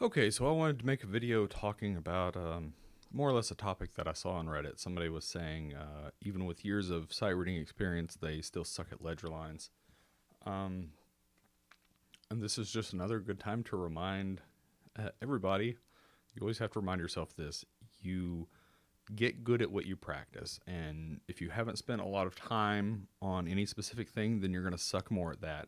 Okay, so I wanted to make a video talking about more or less a topic that I saw on Reddit. Somebody was saying, even with years of sight reading experience, they still suck at ledger lines. Um, and this is just another good time to remind everybody, you always have to remind yourself this. You get good at what you practice. And if you haven't spent a lot of time on any specific thing, then you're going to suck more at that.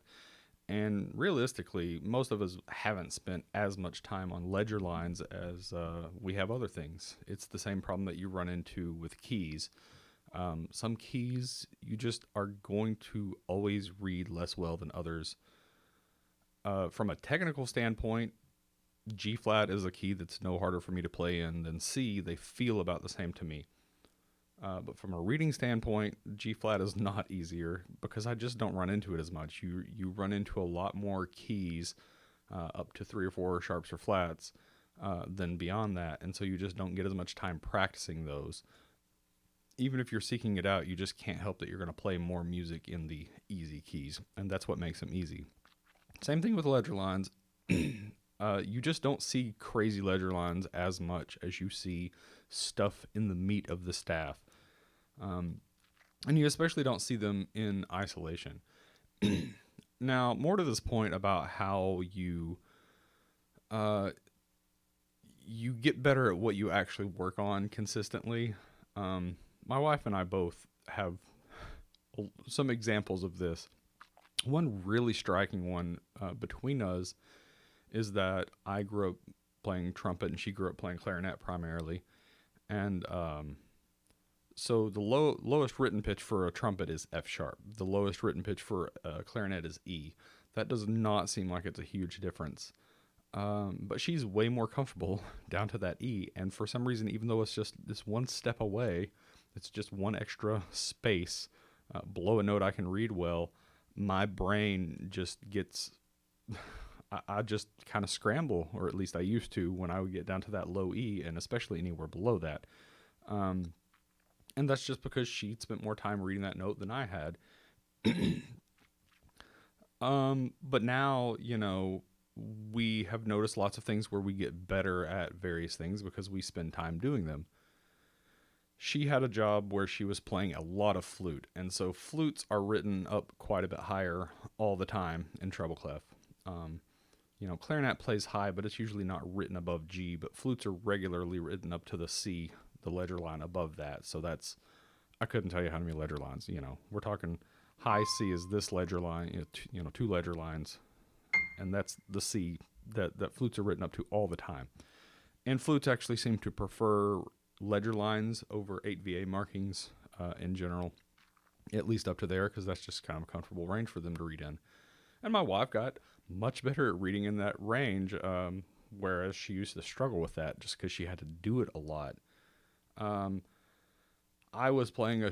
And realistically, most of us haven't spent as much time on ledger lines as we have other things. It's the same problem that you run into with keys. Some keys you just are going to always read less well than others. From a technical standpoint, G flat is a key that's no harder for me to play in than C. They feel about the same to me. But from a reading standpoint, G flat is not easier because I just don't run into it as much. You run into a lot more keys, up to three or four sharps or flats, than beyond that, and so you just don't get as much time practicing those. Even if you're seeking it out, you just can't help that you're going to play more music in the easy keys, and that's what makes them easy. Same thing with ledger lines. You just don't see crazy ledger lines as much as you see stuff in the meat of the staff. Um, and you especially don't see them in isolation. Now, more to this point about how uh, you get better at what you actually work on consistently. My wife and I both have some examples of this. One really striking one between us is that I grew up playing trumpet and she grew up playing clarinet primarily. And so the lowest written pitch for a trumpet is F sharp. The lowest written pitch for a clarinet is E. That does not seem like it's a huge difference. But she's way more comfortable down to that E. And for some reason, even though it's just this one step away, it's just one extra space below a note I can read well, my brain just gets. I just kind of scramble, or at least I used to when I would get down to that low E, and especially anywhere below that. Um, and that's just because she'd spent more time reading that note than I had. But now, we have noticed lots of things where we get better at various things because we spend time doing them. She had a job where she was playing a lot of flute, and so flutes are written up quite a bit higher all the time in treble clef. Um, clarinet plays high, but it's usually not written above G, but flutes are regularly written up to the C, the ledger line above that. So I couldn't tell you how many ledger lines, we're talking high C is this ledger line, two ledger lines, and that's the C that flutes are written up to all the time. And flutes actually seem to prefer ledger lines over 8VA markings in general, at least up to there, because that's just kind of a comfortable range for them to read in. And my wife got much better at reading in that range, whereas she used to struggle with that just because she had to do it a lot. Um, I was playing a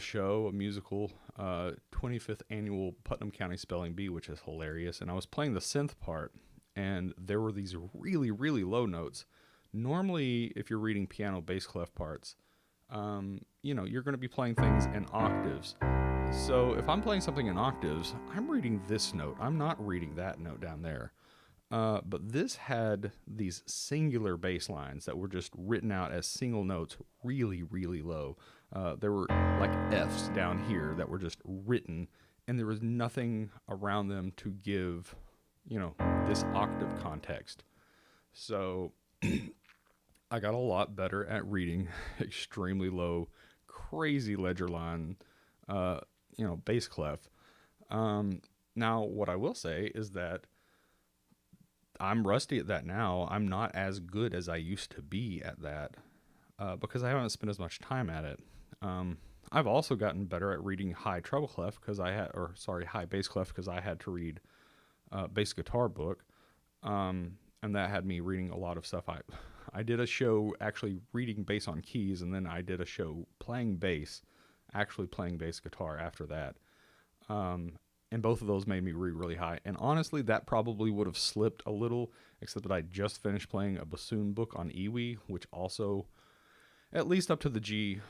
musical, 25th annual Putnam County Spelling Bee, which is hilarious, and I was playing the synth part, and there were these really, really low notes. Normally, if you're reading piano bass clef parts, you're going to be playing things in octaves. So if I'm playing something in octaves, I'm reading this note. I'm not reading that note down there. But this had these singular bass lines that were just written out as single notes, really, really low. There were like Fs down here that were just written, and there was nothing around them to give, this octave context. So I got a lot better at reading extremely low, crazy ledger line, bass clef. Now, what I will say is that I'm rusty at that now. I'm not as good as I used to be at that because I haven't spent as much time at it. I've also gotten better at reading high treble clef high bass clef because I had to read bass guitar book, and that had me reading a lot of stuff. I did a show actually reading bass on keys, and then I did a show playing bass, actually playing bass guitar after that. And both of those made me read really high. And honestly, that probably would have slipped a little, except that I just finished playing a bassoon book on Iwi, which also, at least up to the G,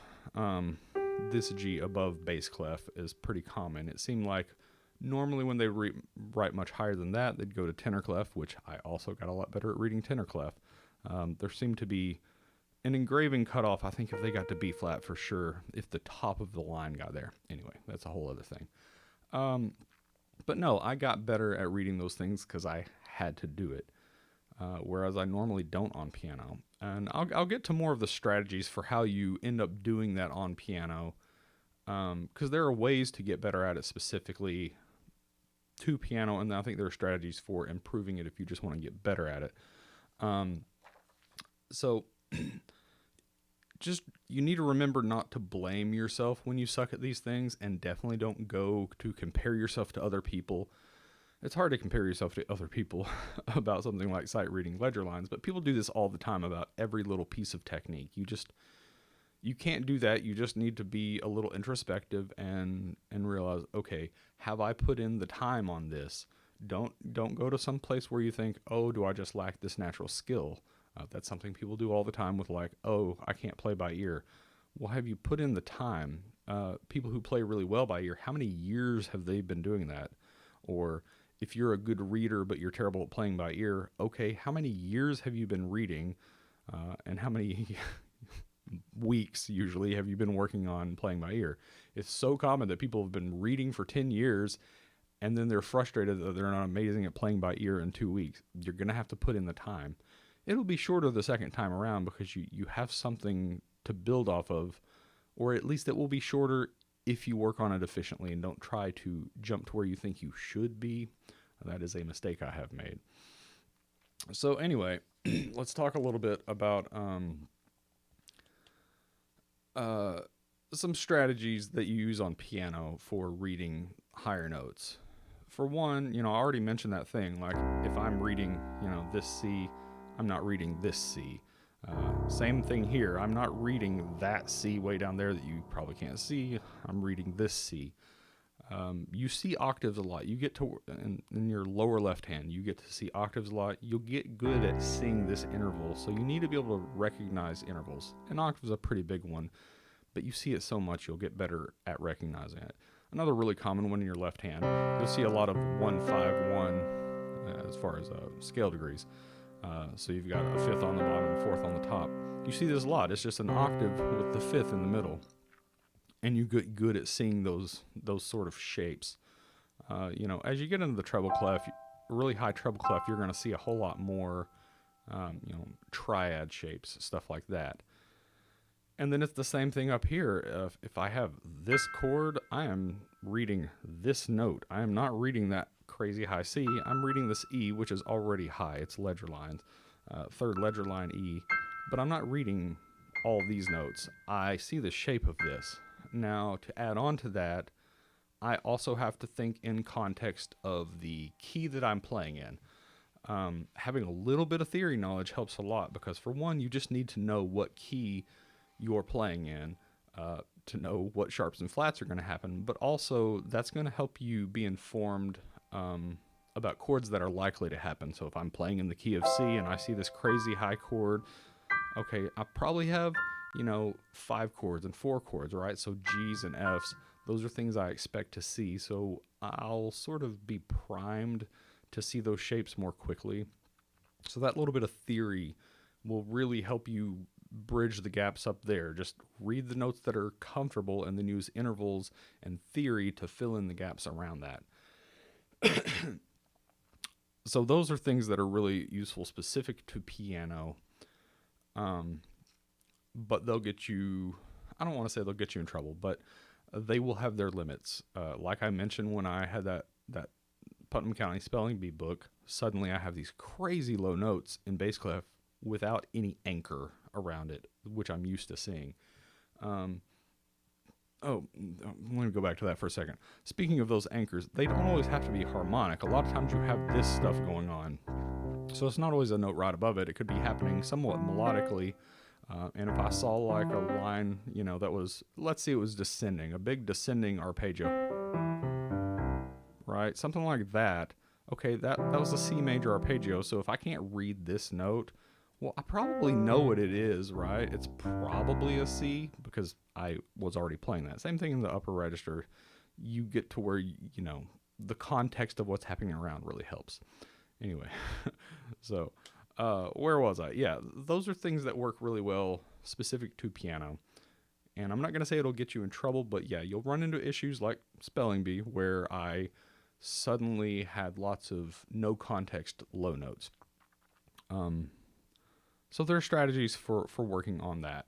this G above bass clef is pretty common. It seemed like Normally, when they write much higher than that, they'd go to tenor clef, which I also got a lot better at reading tenor clef. There seemed to be an engraving cutoff. I think if they got to B flat for sure, if the top of the line got there. Anyway, that's a whole other thing. But no, I got better at reading those things because I had to do it, whereas I normally don't on piano. And I'll get to more of the strategies for how you end up doing that on piano, because there are ways to get better at it specifically to piano, and I think there are strategies for improving it if you just want to get better at it. So just, you need to remember not to blame yourself when you suck at these things, and definitely don't go to compare yourself to other people. It's hard to compare yourself to other people about something like sight reading ledger lines, but people do this all the time about every little piece of technique. You can't do that. You just need to be a little introspective and realize, okay, have I put in the time on this? Don't go to some place where you think, oh, do I just lack this natural skill? That's something people do all the time with, like, oh, I can't play by ear. Well, have you put in the time? People who play really well by ear, how many years have they been doing that? Or if you're a good reader but you're terrible at playing by ear, okay, how many years have you been reading? And how many weeks usually have you been working on playing by ear? It's so common that people have been reading for 10 years and then they're frustrated that they're not amazing at playing by ear in 2 weeks. You're going to have to put in the time. It'll be shorter the second time around because you have something to build off of, or at least it will be shorter if you work on it efficiently and don't try to jump to where you think you should be. That is a mistake I have made. So anyway, let's talk a little bit about some strategies that you use on piano for reading higher notes. For one, I already mentioned that thing, like if I'm reading, this C, I'm not reading this C. Same thing here. I'm not reading that C way down there that you probably can't see. I'm reading this C. You see octaves a lot. You get to, in your lower left hand, you get to see octaves a lot. You'll get good at seeing this interval. So you need to be able to recognize intervals. An octave is a pretty big one, but you see it so much, you'll get better at recognizing it. Another really common one in your left hand, you'll see a lot of 1, 5, 1 as far as scale degrees. So you've got a fifth on the bottom, a fourth on the top. You see this a lot. It's just an octave with the fifth in the middle. And you get good at seeing those sort of shapes. As you get into the treble clef, really high treble clef, you're going to see a whole lot more, triad shapes, stuff like that. And then it's the same thing up here. If I have this chord, I am reading this note. I am not reading that crazy high C. I'm reading this E, which is already high. It's ledger lines, third ledger line E. But I'm not reading all these notes. I see the shape of this. Now, to add on to that, I also have to think in context of the key that I'm playing in. Having a little bit of theory knowledge helps a lot because, for one, you just need to know what key you're playing in to know what sharps and flats are going to happen, but also that's going to help you be informed about chords that are likely to happen. So if I'm playing in the key of C and I see this crazy high chord, okay, I probably have 5 chords and 4 chords, right? So G's and F's, those are things I expect to see. So I'll sort of be primed to see those shapes more quickly. So that little bit of theory will really help you bridge the gaps up there. Just read the notes that are comfortable and then use intervals and theory to fill in the gaps around that. So those are things that are really useful specific to piano. But they'll get you, I don't want to say they'll get you in trouble, but they will have their limits. Like I mentioned, when I had that Putnam County Spelling Bee book, suddenly I have these crazy low notes in bass clef without any anchor around it, which I'm used to seeing. Let me go back to that for a second. Speaking of those anchors, they don't always have to be harmonic. A lot of times you have this stuff going on. So it's not always a note right above it. It could be happening somewhat melodically. And if I saw like a line, that was, let's see, it was descending, a big descending arpeggio, right? Something like that. Okay, that was a C major arpeggio. So if I can't read this note, well, I probably know what it is, right? It's probably a C because I was already playing that. Same thing in the upper register. You get to where, the context of what's happening around really helps. Anyway, so where was I? Yeah, those are things that work really well specific to piano. And I'm not going to say it'll get you in trouble, but yeah, you'll run into issues like spelling bee, where I suddenly had lots of no context low notes. So there are strategies for working on that.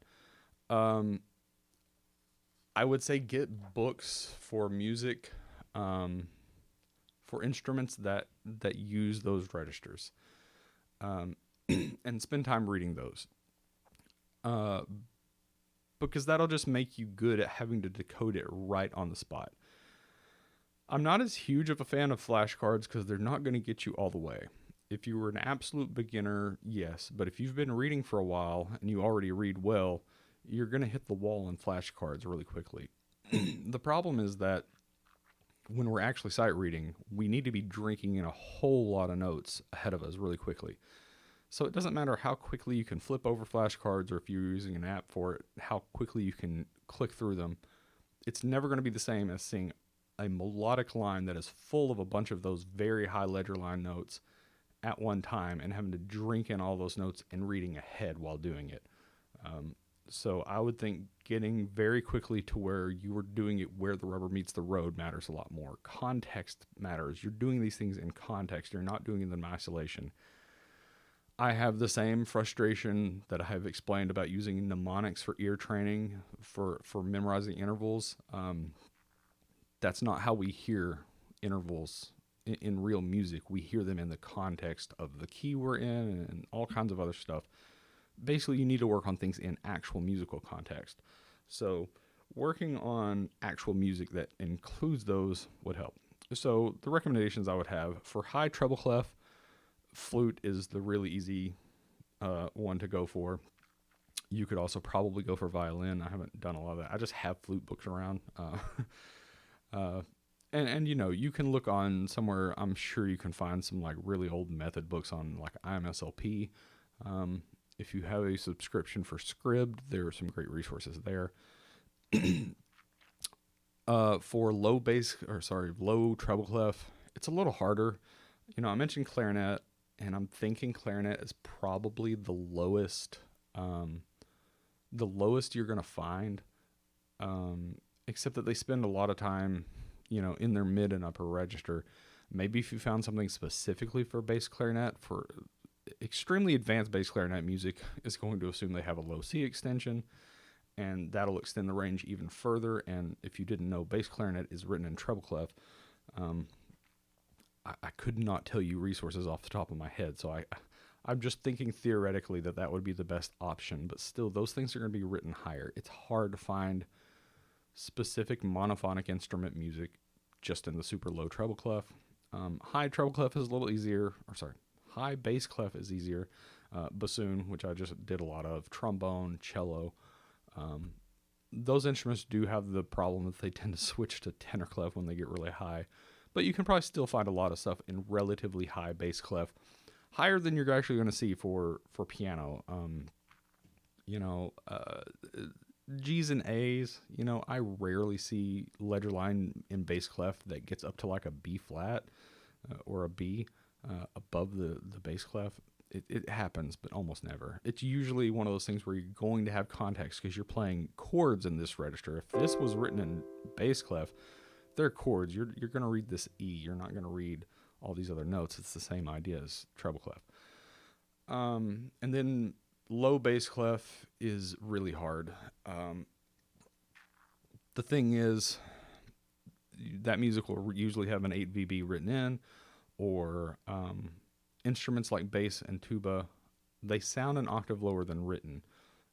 I would say get books for music, for instruments that use those registers, and spend time reading those. Because that'll just make you good at having to decode it right on the spot. I'm not as huge of a fan of flashcards because they're not going to get you all the way. If you were an absolute beginner, yes, but if you've been reading for a while and you already read well, you're going to hit the wall on flashcards really quickly. The problem is that when we're actually sight reading, we need to be drinking in a whole lot of notes ahead of us really quickly. So it doesn't matter how quickly you can flip over flashcards, or if you're using an app for it, how quickly you can click through them. It's never going to be the same as seeing a melodic line that is full of a bunch of those very high ledger line notes at one time and having to drink in all those notes and reading ahead while doing it. So I would think getting very quickly to where you are doing it where the rubber meets the road matters a lot more. Context matters. You're doing these things in context. You're not doing them in isolation. I have the same frustration that I have explained about using mnemonics for ear training, for memorizing intervals. That's not how we hear intervals in real music. We hear them in the context of the key we're in and all kinds of other stuff. Basically, you need to work on things in actual musical context. So working on actual music that includes those would help. So the recommendations I would have for high treble clef, flute is the really easy one to go for. You could also probably go for violin. I haven't done a lot of that. I just have flute books around. And you know, you can look on somewhere. I'm sure you can find some like really old method books on like IMSLP. If you have a subscription for Scribd, there are some great resources there. For low treble clef, it's a little harder. You know, I mentioned clarinet, and I'm thinking clarinet is probably the lowest you're going to find, except that they spend a lot of time, you know, in their mid and upper register. Maybe if you found something specifically for bass clarinet, for extremely advanced bass clarinet music is going to assume they have a low C extension, and that'll extend the range even further. And if you didn't know, bass clarinet is written in treble clef. I could not tell you resources off the top of my head, so I'm just thinking theoretically that would be the best option, but still, those things are going to be written higher. It's hard to find specific monophonic instrument music just in the super low treble clef. High treble clef is a little easier, high bass clef is easier. Bassoon, which I just did a lot of, trombone, cello. Those instruments do have the problem that they tend to switch to tenor clef when they get really high. But you can probably still find a lot of stuff in relatively high bass clef, higher than you're actually going to see for piano. G's and A's, you know, I rarely see ledger line in bass clef that gets up to like a B flat or a B above the bass clef. It happens, but almost never. It's usually one of those things where you're going to have context because you're playing chords in this register. If this was written in bass clef, they're chords. You're going to read this E. You're not going to read all these other notes. It's the same idea as treble clef. And then low bass clef is really hard. The thing is, that music will usually have an 8VB written in, or instruments like bass and tuba, they sound an octave lower than written.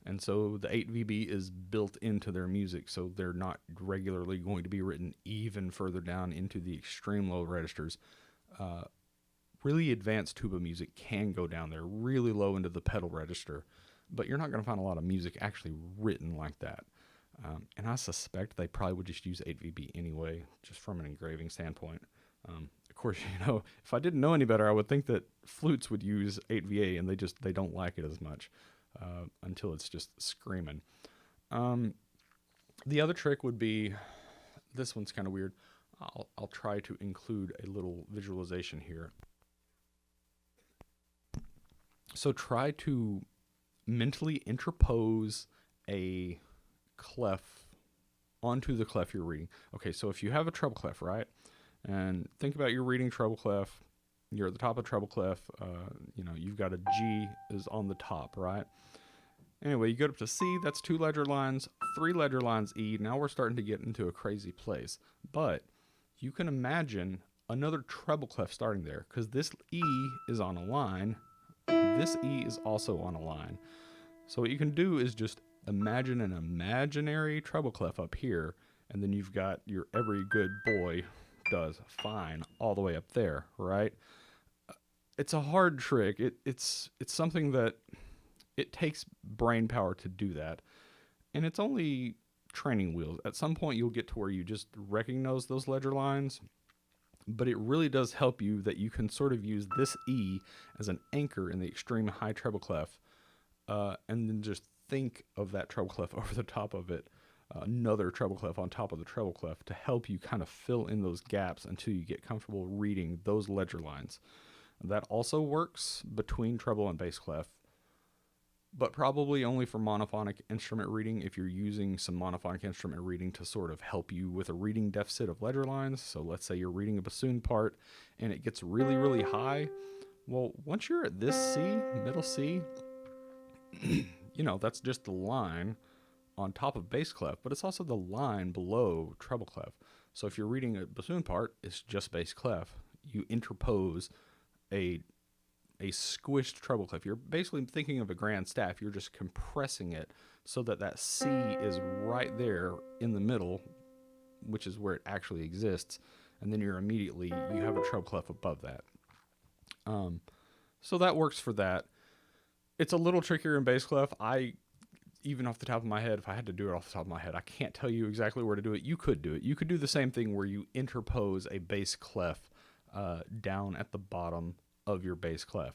And so the 8VB is built into their music, so they're not regularly going to be written even further down into the extreme low registers. Really advanced tuba music can go down there really low into the pedal register, but you're not going to find a lot of music actually written like that. And I suspect they probably would just use 8VB anyway, just from an engraving standpoint. Of course, you know, if I didn't know any better, I would think that flutes would use 8VA, and they don't like it as much. Until it's just screaming. The other trick would be, this one's kind of weird. I'll try to include a little visualization here. So try to mentally interpose a clef onto the clef you're reading. Okay, so if you have a treble clef, right? And think about you're reading treble clef. You're at the top of treble clef. You've got a G is on the top, right? Anyway, you go up to C. That's 2 ledger lines, 3 ledger lines E. Now we're starting to get into a crazy place. But you can imagine another treble clef starting there because this E is on a line. This E is also on a line. So what you can do is just imagine an imaginary treble clef up here, and then you've got your every good boy does fine all the way up there, right? It's a hard trick. It's something that it takes brain power to do that, and it's only training wheels. At some point, you'll get to where you just recognize those ledger lines, but it really does help you that you can sort of use this E as an anchor in the extreme high treble clef, and then just think of that treble clef over the top of it, another treble clef on top of the treble clef to help you kind of fill in those gaps until you get comfortable reading those ledger lines. That also works between treble and bass clef, but probably only for monophonic instrument reading if you're using some monophonic instrument reading to sort of help you with a reading deficit of ledger lines. So let's say you're reading a bassoon part and it gets really, really high. Well, once you're at this C, middle C, that's just the line on top of bass clef, but it's also the line below treble clef. So if you're reading a bassoon part, it's just bass clef. You interpose a squished treble clef. You're basically thinking of a grand staff. You're just compressing it so that that C is right there in the middle, which is where it actually exists. And then you have a treble clef above that. So that works for that. It's a little trickier in bass clef. Even off the top of my head, if I had to do it off the top of my head, I can't tell you exactly where to do it. You could do it. You could do the same thing where you interpose a bass clef down at the bottom of your bass clef.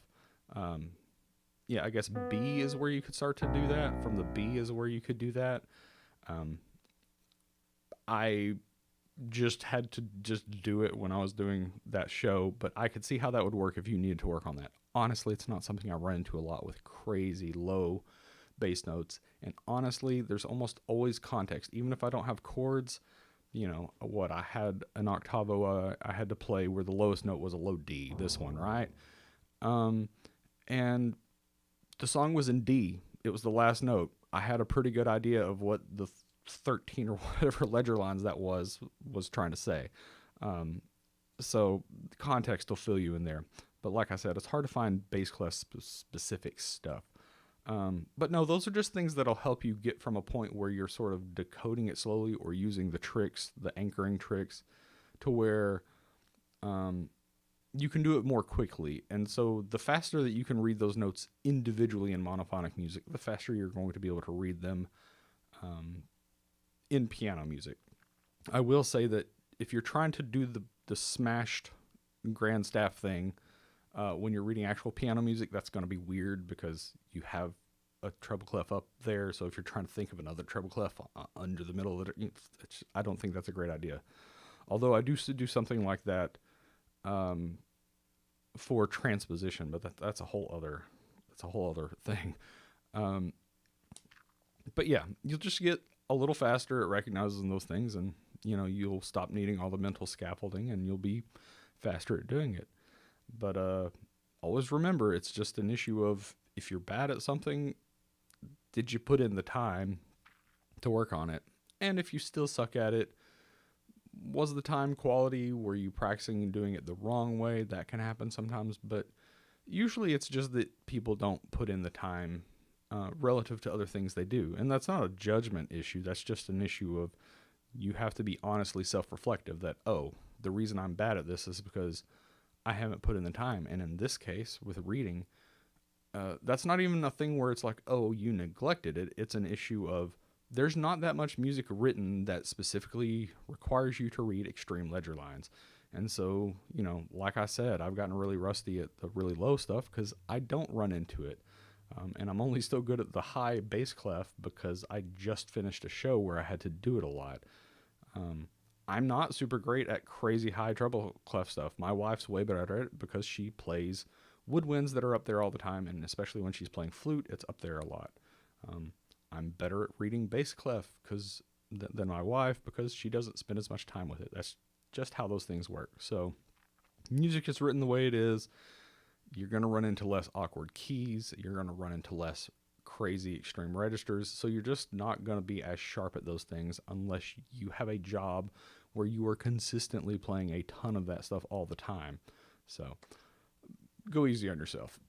I guess B is where you could start to do that. From the B is where you could do that. I just had to do it when I was doing that show, but I could see how that would work if you needed to work on that. Honestly, it's not something I run into a lot with crazy low bass notes. And honestly, there's almost always context. Even if I don't have chords, I had an octavo I had to play where the lowest note was a low D, this one, right? And the song was in D. It was the last note. I had a pretty good idea of what the 13 or whatever ledger lines that was trying to say. So context will fill you in there. But like I said, it's hard to find bass clef specific stuff. But no, those are just things that'll help you get from a point where you're sort of decoding it slowly or using the tricks, the anchoring tricks, to where you can do it more quickly. And so the faster that you can read those notes individually in monophonic music, the faster you're going to be able to read them in piano music. I will say that if you're trying to do the smashed grand staff thing, when you're reading actual piano music, that's going to be weird because you have a treble clef up there. So if you're trying to think of another treble clef under the middle of it, I don't think that's a great idea. Although I do something like that for transposition, but that's a whole other thing. But yeah, you'll just get a little faster at recognizing those things, and you'll stop needing all the mental scaffolding, and you'll be faster at doing it. But always remember, it's just an issue of if you're bad at something, did you put in the time to work on it? And if you still suck at it, was the time quality? Were you practicing and doing it the wrong way? That can happen sometimes, but usually it's just that people don't put in the time relative to other things they do. And that's not a judgment issue. That's just an issue of you have to be honestly self-reflective that, the reason I'm bad at this is because I haven't put in the time. And in this case, with reading, that's not even a thing where it's like, you neglected it. It's an issue of there's not that much music written that specifically requires you to read extreme ledger lines. And so, like I said, I've gotten really rusty at the really low stuff because I don't run into it. And I'm only still good at the high bass clef because I just finished a show where I had to do it a lot. I'm not super great at crazy high treble clef stuff. My wife's way better at it because she plays woodwinds that are up there all the time, and especially when she's playing flute, it's up there a lot. Um, I'm better at reading bass clef than my wife because she doesn't spend as much time with it. That's just how those things work. So music is written the way it is. You're going to run into less awkward keys. You're going to run into less crazy extreme registers. So you're just not going to be as sharp at those things unless you have a job where you are consistently playing a ton of that stuff all the time. So go easy on yourself.